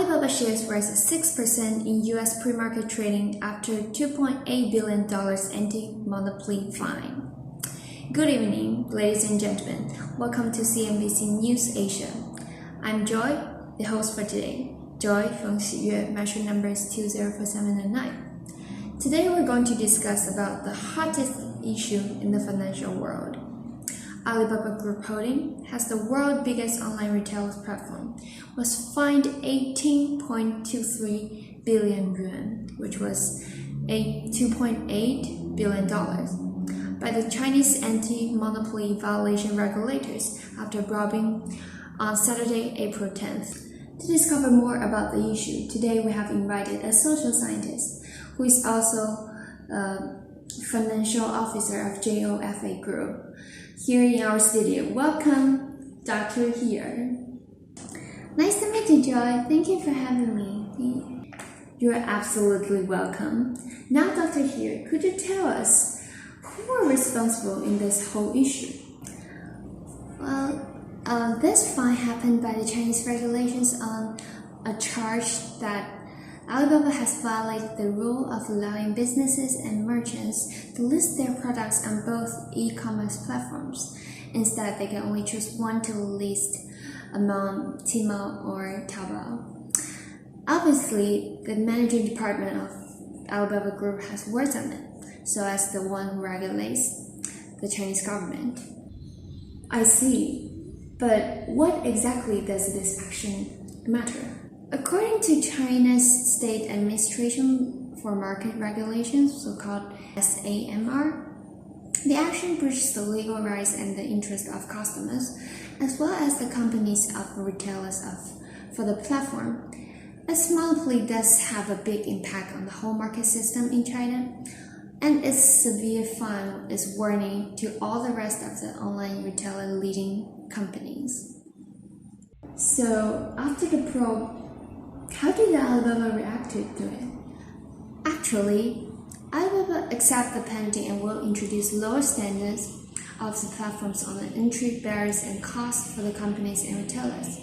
Alibaba shares rise 6% in US pre-market trading after $2.8 billion anti-monopoly fine. Good evening, ladies and gentlemen. Welcome to CNBC News Asia. I'm Joy, the host for today. Joy from Hyeeyeol, measure numbers 2047 and 9. Today we're going to discuss about the hottest issue in the financial world. Alibaba Group Holding has the world's biggest online retail platform, was fined 18.23 billion yuan, which was $2.8 billion, by the Chinese anti-monopoly violation regulators after probing on Saturday, April 10th. To discover more about the issue, today we have invited a social scientist who is also financial officer of JOFA Group here in our studio. Welcome, Dr. Hyeeyeol. Nice to meet you, Joy. Thank you for having me. You're absolutely welcome. Now, Dr. Hyeeyeol, could you tell us who are responsible in this whole issue? Well, this fine happened by the Chinese regulations on a charge that Alibaba has violated the rule of allowing businesses and merchants to list their products on both e-commerce platforms. Instead, they can only choose one to list among Tmall or Taobao. Obviously, the managing department of Alibaba Group has words on it, so as the one who regulates the Chinese government. I see. But what exactly does this action matter? According to China's State Administration for Market Regulations, so-called SAMR, the action breaches the legal rights and the interest of customers, as well as the companies of retailers for the platform. As monopoly does have a big impact on the whole market system in China, and its severe fine is warning to all the rest of the online retailer leading companies. So, after the probe, how did Alibaba react to it? Actually, Alibaba accepts the penalty and will introduce lower standards of the platforms on the entry barriers and costs for the companies and retailers.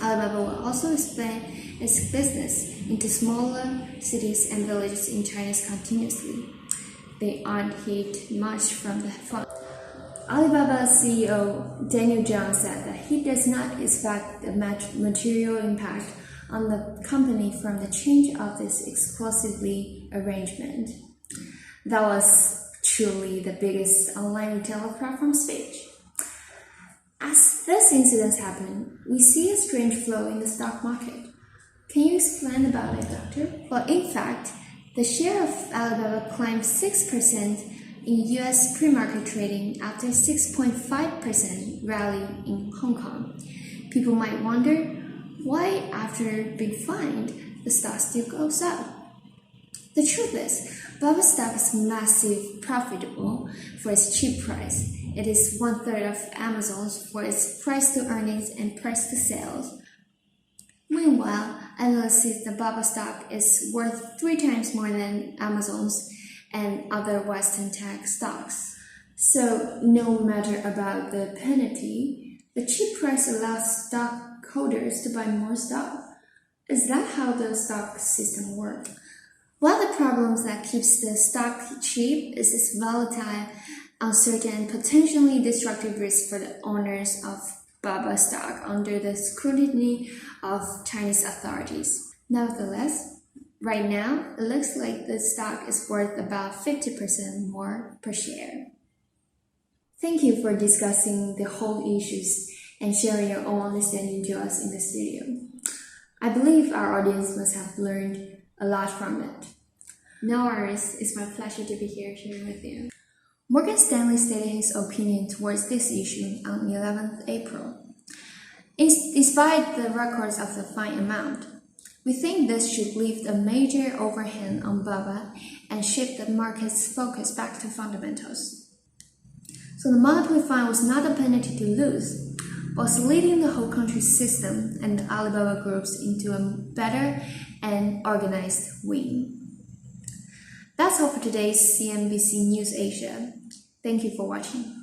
Alibaba will also expand its business into smaller cities and villages in China continuously. They aren't hit much from the fund. Alibaba CEO Daniel Zhang said that he does not expect a material impact on the company from the change of this exclusively arrangement. That was truly the biggest online retailer platform speech. As this incident happened, we see a strange flow in the stock market. Can you explain about it, Doctor? Well, in fact, the share of Alibaba climbed 6% in US pre-market trading after 6.5% rally in Hong Kong. People might wonder why, after being fined, the stock still goes up. The truth is, Alibaba stock is massively profitable for its cheap price. It is 1/3 of Amazon's for its price to earnings and price to sales. Meanwhile, analysts say the Alibaba stock is worth 3 times more than Amazon's and other Western tech stocks. So, no matter about the penalty, the cheap price allows stockholders to buy more stock. Is that how the stock system works? One of the problems that keeps the stock cheap is its volatile, uncertain, and potentially destructive risk for the owners of Alibaba stock under the scrutiny of Chinese authorities. Nevertheless, right now, it looks like the stock is worth about 50% more per share. Thank you for discussing the whole issues and sharing your own understanding to us in the studio. I believe our audience must have learned a lot from it. No worries, it's my pleasure to be here sharing with you. Morgan Stanley stated his opinion towards this issue on 11th April. Despite the records of the fine amount, we think this should lift a major overhang on Alibaba and shift the market's focus back to fundamentals. So the monopoly fine was not a penalty to lose, but was leading the whole country's system and the Alibaba groups into a better and organized win. That's all for today's CNBC News Asia. Thank you for watching.